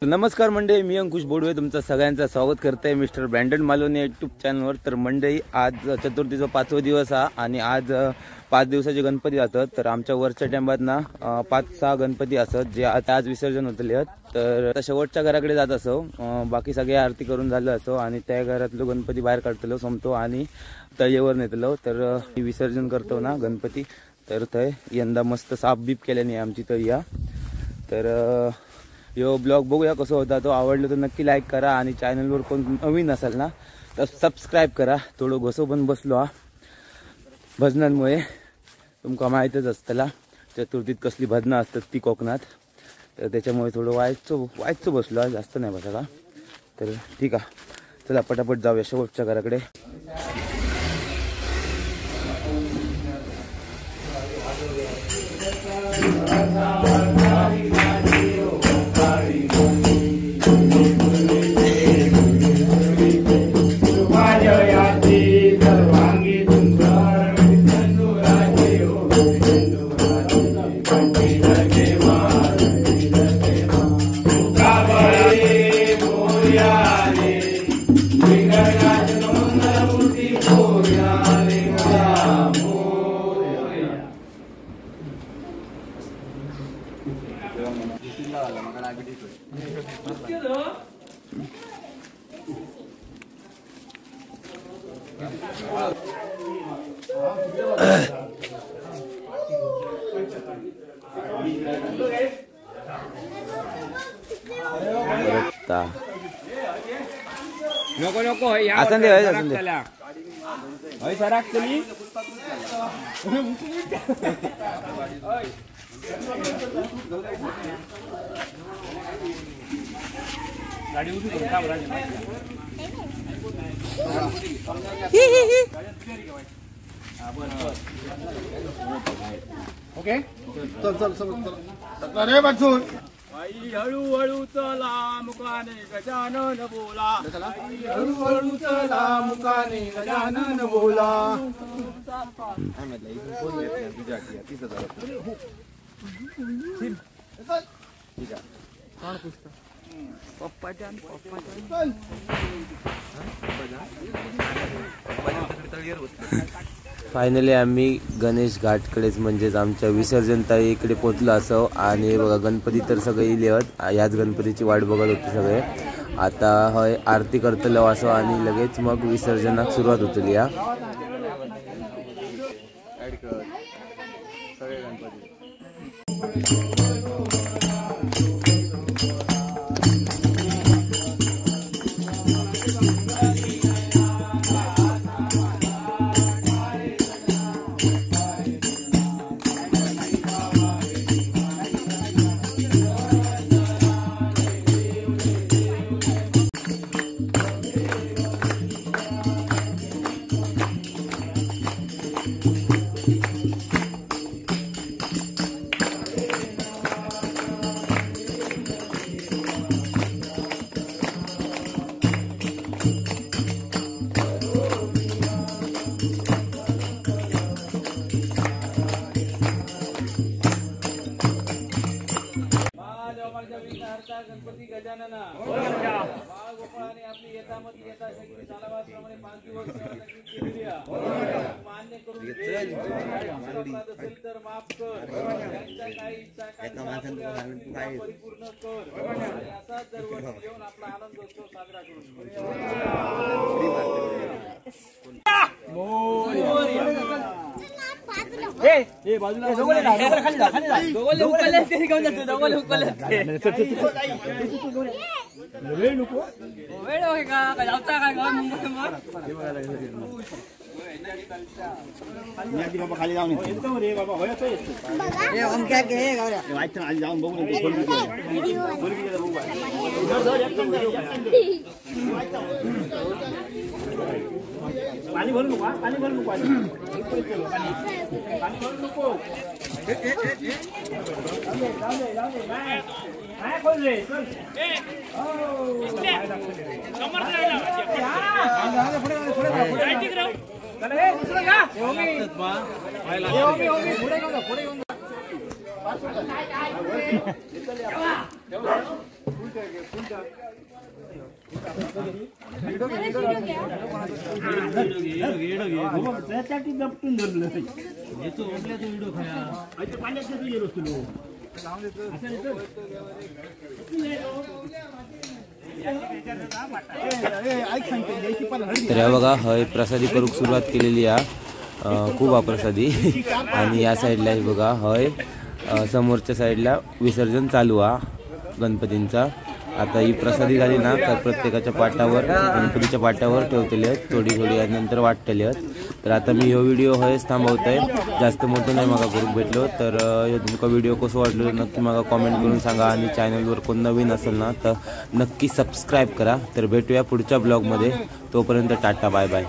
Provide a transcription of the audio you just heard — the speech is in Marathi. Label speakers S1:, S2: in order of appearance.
S1: नमस्कार मंडळी, मी अंकुश बोडवे तुमचं सगळ्यांचं स्वागत करते मिस्टर ब्रँडन मालोनी यूट्यूब चॅनलवर। तर मंडळी, आज चतुर्थीचा 5वा दिवस हा आणि आज 5 दिवसाचे गणपती जातात। तर आमच्या वरच्या टेंबात ना 5-6 गणपती असत जे आता आज विसर्जन होतले। तर शेवटच्या घराकडे जात असो, बाकी सगळे आरती करून झालं असो आणि त्या घरातलो गणपती बाहेर काढतलो समतो आणि तळेवर नेतलो। तर विसर्जन करतो ना गणपती, तर थंय यंदा मस्त साफ बीप केल्याने आमची तळिया। तर यो ब्लॉग बघूया कसं होता, तो आवडला तर नक्की लाईक करा आणि चॅनलवर कोण नवीन असाल ना तर सबस्क्राईब करा। थोडं घसो पण बसलो हा भजनांमुळे, तुमका माहीतच असतला चतुर्थीत कसली भजनं असतात ती कोकणात, तर त्याच्यामुळे थोडं वायचो बसलो, जास्त नाही बसा का। तर ठीक आहे, चला पटापट जाऊया शेवटच्या घराकडे।
S2: नको नको
S1: असं दे असं दे
S2: होय सराक चली गाडी उठी करून काम राज ओके चल चल चल रे बच्चू आई हळू हळू चला मुकाने गजानन बोला, हळू हळू चला मुकाने गजानन बोला।
S1: फायनली आम्ही गणेश घाटकडेच म्हणजेच आमच्या विसर्जन तळीकडे पोचलो असो आणि बघा गणपती तर सगळे इलेवत, याच गणपतीची वाट बघत होते सगळे। आता हय आरती करतलो असो आणि लगेच मग विसर्जनाक सुरुवात होतली। या
S2: गणपती गजानन बाळ गोपाळाने आपली यथामती यथाशक्ती सालाबादप्रमाणे 5 दिवस केलेली मान्य करून असेल तर माफ कर, त्यांच्या काही इच्छा परिपूर्ण कर आणि असाच दरवर्षी घेऊन आपला आनंदोत्सव साजरा
S3: खाली जाऊन जाऊन बघून पाणी भरू नको, पाणी भरू नको, पाणी भरू नको। त्यासाठी दपटून धरलं येतो आपल्या तो व्हिडिओ खाया ते पाण्यात गेलो तुलो
S1: तर या बघा हय प्रसादी करूक सुरुवात केलेली आहे खूप प्रसादी आणि या साईडला बघा हय समोरच्या साईडला विसर्जन चालू आहे गणपतींचा। आता ही प्रसादी झाली ना तर प्रत्येकाच्या पाटावर गणपतीच्या पाटावर ठेवलेले आहेत थोडी थोडी आणि नंतर वाटलेले आहेत। तर आता मी हा व्हिडिओ हयच थांबवतोय, जास्त मोठं नाही मला करून भेटलो। तर तुमका व्हिडिओ कसं वाटलो नक्की मला कॉमेंट करून सांगा आणि चॅनलवर कोण नवीन असेल ना तर नक्की सबस्क्राईब करा। तर भेटूया पुढच्या ब्लॉगमध्ये, तोपर्यंत टाटा बाय बाय।